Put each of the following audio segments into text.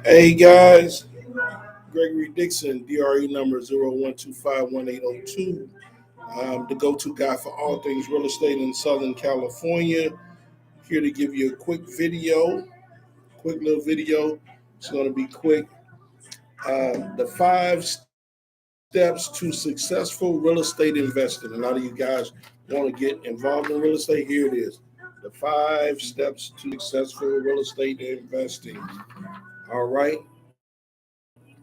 Hey guys, Gregory Dixon, DRE number 01251802. I'm the go-to guy for all things real estate in Southern California. Here to give you a quick little video. It's going to be quick. The 5 steps to successful real estate investing. A lot of you guys want to get involved in real estate. Here it is. The 5 steps to successful real estate investing. All right.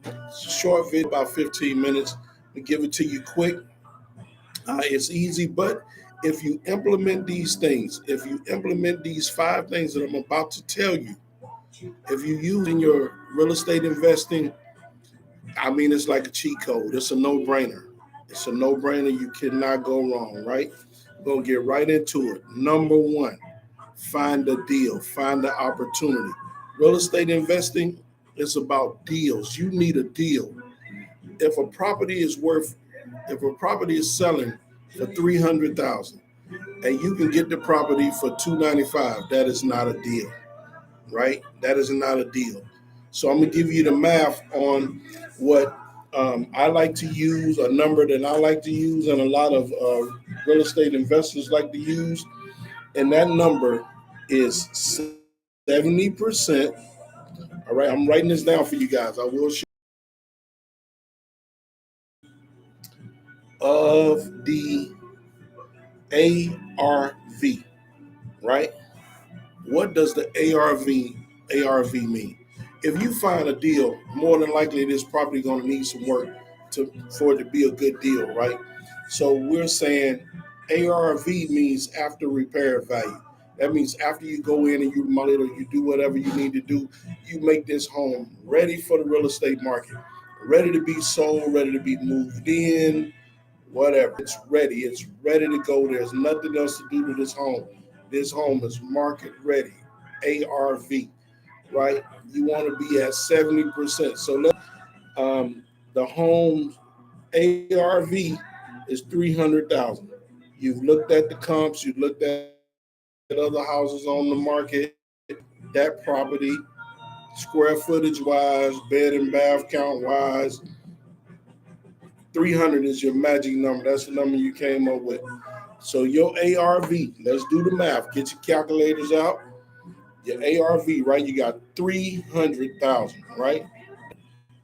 It's a short video, about 15 minutes. We give it to you quick. It's easy, but if you implement these things, if you implement these 5 things that I'm about to tell you, if you use in your real estate investing, I mean, it's like a cheat code. It's a no-brainer. It's a no-brainer. You cannot go wrong, right? We're going to get right into it. Number one, find a deal, find the opportunity. Real estate investing is about deals. You need a deal. If a property is worth, if a property is selling for 300,000 and you can get the property for 295, that is not a deal, right? That is not a deal. So I'm gonna give you the math on what I like to use, a number that I like to use, and a lot of real estate investors like to use, and that number is 70%. All right, I'm writing this down for you guys. I will share of the ARV, right? What does the ARV mean? If you find a deal, more than likely this property going to need some work for it to be a good deal, right? So we're saying ARV means after repair value. That means after you go in and you remodel it or you do whatever you need to do, you make this home ready for the real estate market, ready to be sold, ready to be moved in, whatever. It's ready. It's ready to go. There's nothing else to do to this home. This home is market ready. ARV, right? You want to be at 70%. So the home ARV is 300,000. You've looked at the comps. You've looked at other houses on the market. That property, square footage wise, bed and bath count wise, 300 is your magic number. That's the number you came up with. So your ARV, let's do the math. Get your calculators out. Your ARV, right? You got 300,000, right?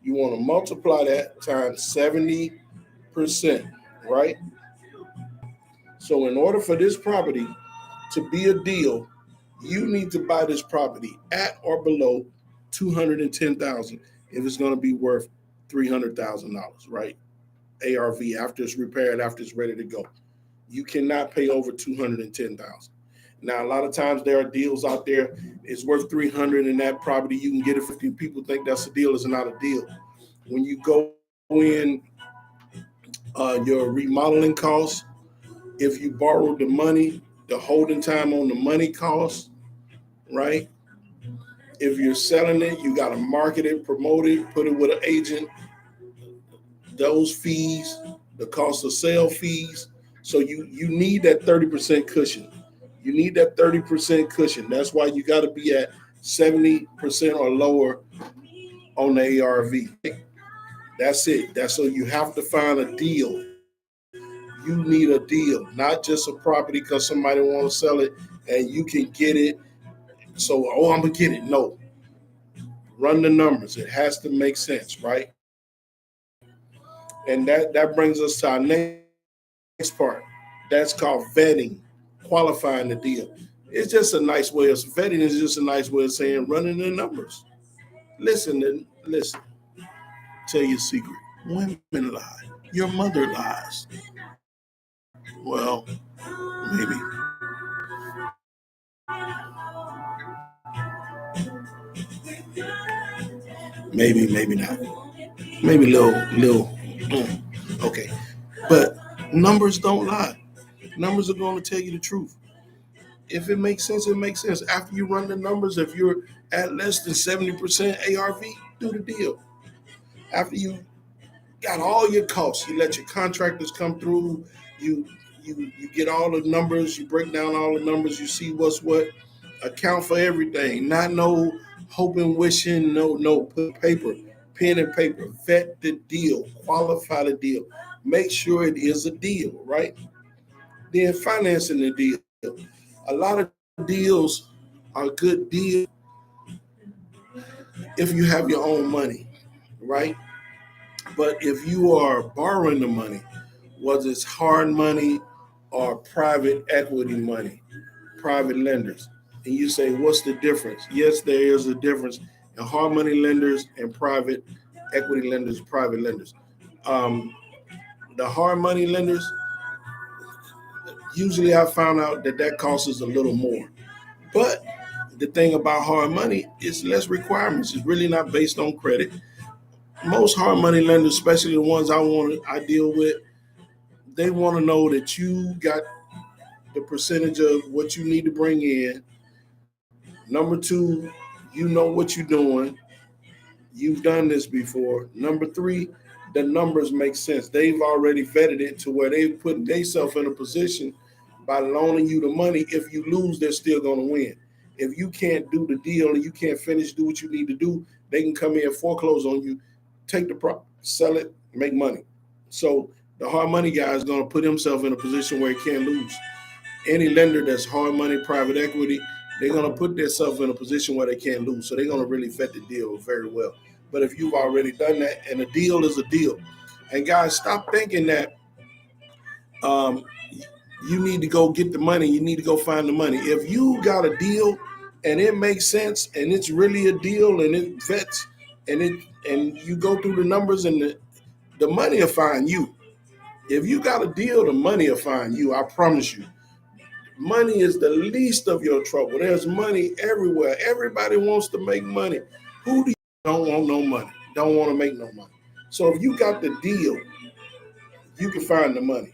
You want to multiply that times 70%, right? So in order for this property to be a deal, you need to buy this property at or below 210,000 if it's going to be worth $300,000, right? ARV after it's repaired, after it's ready to go. You cannot pay over 210,000. Now, a lot of times there are deals out there. It's worth 300, and that property you can get it for 50. People think that's a deal. It's not a deal. When you go in, your remodeling costs, if you borrowed the money, the holding time on the money costs, right? If you're selling it, you got to market it, promote it, put it with an agent. Those fees, the cost of sale fees. So you need that 30% cushion. You need that 30% cushion. That's why you got to be at 70% or lower on the ARV. That's it. That's so you have to find a deal. You need a deal, not just a property because somebody want to sell it and you can get it. So, oh, I'm gonna get it. No, run the numbers. It has to make sense, right? And that brings us to our next part. That's called vetting, qualifying the deal. It's just a nice way of vetting is just a nice way of saying running the numbers. Listen. Tell you a secret. Women lie. Your mother lies. Well, maybe. Maybe not. Maybe okay. But numbers don't lie. Numbers are going to tell you the truth. If it makes sense, it makes sense. After you run the numbers, if you're at less than 70% ARV, do the deal. After you got all your costs, you let your contractors come through, you you get all the numbers, you break down all the numbers, you see what's what, account for everything. Not no hoping, wishing, no, put paper, pen and paper, vet the deal, qualify the deal, make sure it is a deal, right? Then financing the deal. A lot of deals are good deals if you have your own money, right? But if you are borrowing the money, whether it's hard money or private equity money, private lenders, and you say, what's the difference? Yes, there is a difference in hard money lenders and private equity lenders, private lenders. Um, the hard money lenders, usually I found out that costs us a little more. But the thing about hard money is less requirements. It's really not based on credit. Most hard money lenders, especially the ones I deal with, they want to know that you got the percentage of what you need to bring in. Number two, you know what you're doing. You've done this before. Number three, the numbers make sense. They've already vetted it to where they've put themselves in a position by loaning you the money. If you lose, they're still going to win. If you can't do the deal and you can't do what you need to do, they can come in and foreclose on you, take the property, sell it, make money. So the hard money guy is going to put himself in a position where he can't lose. Any lender that's hard money, private equity, they're going to put themselves in a position where they can't lose. So they're going to really vet the deal very well. But if you've already done that, and a deal is a deal, and guys, stop thinking that um, you need to go get the money. You need to go find the money. If you got a deal and it makes sense and it's really a deal and it vets and you go through the numbers and the money will find you. If you got a deal, the money will find you. I promise you. Money is the least of your trouble. There's money everywhere. Everybody wants to make money. Who do you don't want no money? Don't want to make no money. So if you got the deal, you can find the money,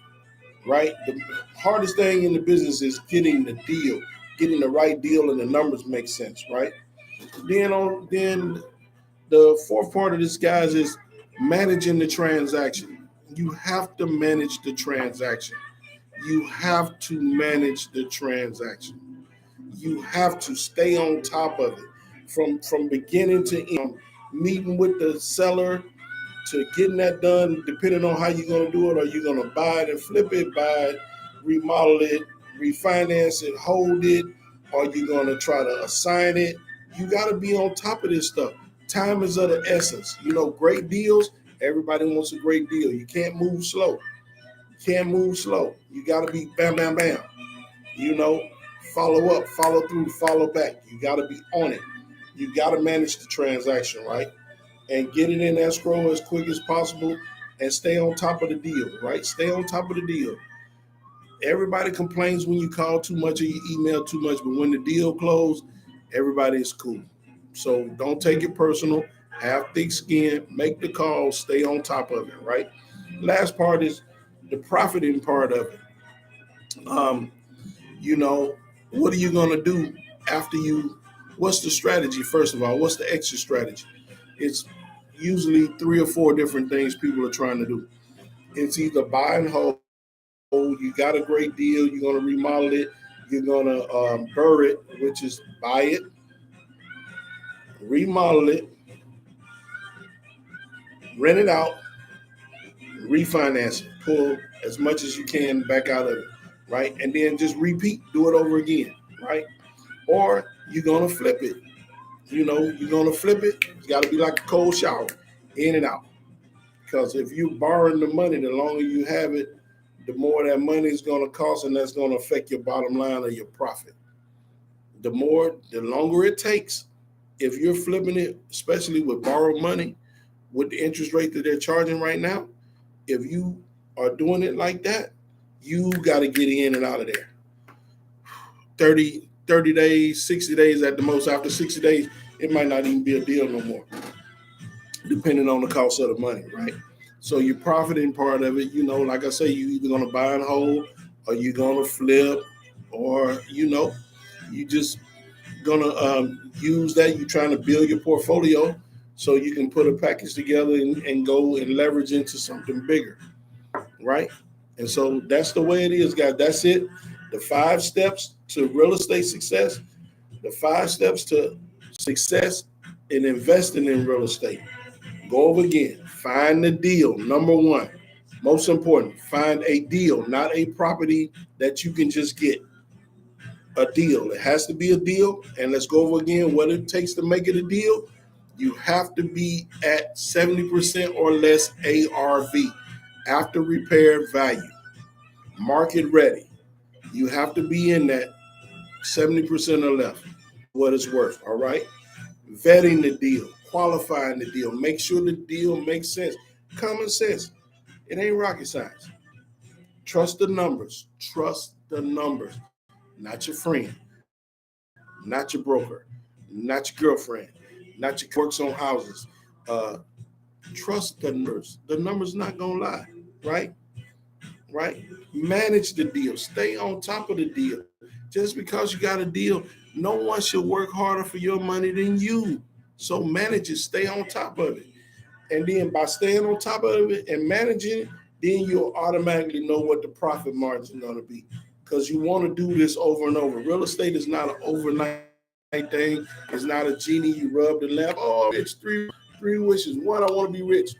right? The hardest thing in the business is getting the deal, getting the right deal, and the numbers make sense, right? Then the fourth part of this, guys, is managing the transaction. You have to manage the transaction. You have to manage the transaction. You have to stay on top of it from beginning to end, meeting with the seller to getting that done, depending on how you're going to do it. Are you going to buy it and flip it, buy it, remodel it, refinance it, hold it? Are you going to try to assign it? You got to be on top of this stuff. Time is of the essence. Great deals, everybody wants a great deal. You can't move slow. Can't move slow. You got to be bam, bam, bam. You know, follow up, follow through, follow back. You got to be on it. You got to manage the transaction, right? And get it in escrow as quick as possible and stay on top of the deal, right? Stay on top of the deal. Everybody complains when you call too much or you email too much, but when the deal closed, everybody is cool. So don't take it personal. Have thick skin, make the call, stay on top of it, right? Last part is the profiting part of it. Um, you know, what are you going to do after what's the strategy? First of all, what's the exit strategy? It's usually three or four different things people are trying to do. It's either buy and hold. You got a great deal. You're going to remodel it. You're going to burr it, which is buy it, remodel it, rent it out, refinance it, pull as much as you can back out of it, right? And then just repeat, do it over again, right? Or you're going to flip it. You're going to flip it. It's got to be like a cold shower, in and out. Because if you're borrowing the money, the longer you have it, the more that money is going to cost, and that's going to affect your bottom line or your profit. The longer it takes, if you're flipping it, especially with borrowed money, with the interest rate that they're charging right now, if you are doing it like that, you got to get in and out of there. 30 days, 60 days at the most. After 60 days, it might not even be a deal no more, depending on the cost of the money, right? So your profiting part of it, like I say, you either going to buy and hold, or you're going to flip, or, you just going to use that. You're trying to build your portfolio so you can put a package together and go and leverage into something bigger, right? And so that's the way it is, guys. That's it. The 5 steps to real estate success. The 5 steps to success in investing in real estate. Go over again. Find the deal. Number one, most important, find a deal, not a property that you can just get. A deal. It has to be a deal. And let's go over again what it takes to make it a deal. You have to be at 70% or less ARV, after repair value, market ready. You have to be in that 70% or less, what it's worth. All right. Vetting the deal, qualifying the deal, make sure the deal makes sense. Common sense. It ain't rocket science. Trust the numbers. Trust the numbers. Not your friend, not your broker, not your girlfriend, not your works on houses. Uh, Trust the numbers. The numbers not gonna lie, right? Right? Manage the deal. Stay on top of the deal. Just because you got a deal, no one should work harder for your money than you. So manage it. Stay on top of it. And then by staying on top of it and managing it, then you'll automatically know what the profit margin is going to be. Because you want to do this over and over. Real estate is not an overnight thing. It's not a genie you rub and laugh. Oh, it's three wishes. One, I want to be rich.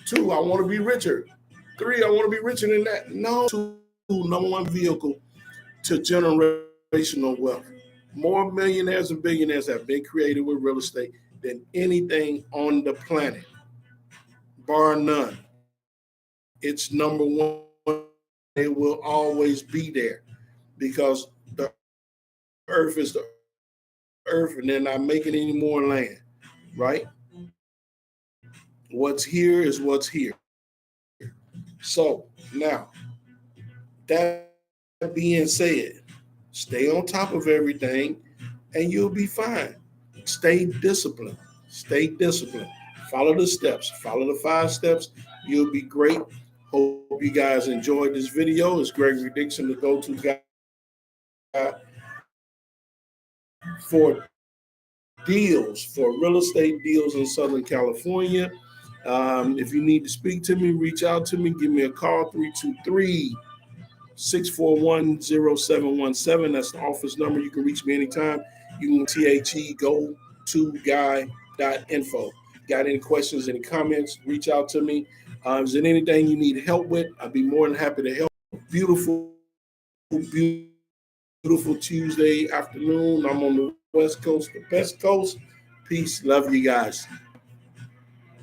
Two, I want to be richer. Three, I want to be richer than that. No, number one vehicle to generational wealth. More millionaires and billionaires have been created with real estate than anything on the planet, bar none. It's number one. It will always be there because the earth is the earth and they're not making any more land, right? What's here is what's here. So now, that being said, stay on top of everything and you'll be fine. Stay disciplined. Stay disciplined. Follow the steps. Follow the 5 steps. You'll be great. Hope you guys enjoyed this video. It's Gregory Dixon, the go-to guy for deals, for real estate deals in Southern California. If you need to speak to me, reach out to me. Give me a call, 323-641-0717. That's the office number. You can reach me anytime. You can go to guy.info. Got any questions, any comments, reach out to me. Is there anything you need help with? I'd be more than happy to help. Beautiful Tuesday afternoon. I'm on the West Coast, the best coast. Peace. Love you guys.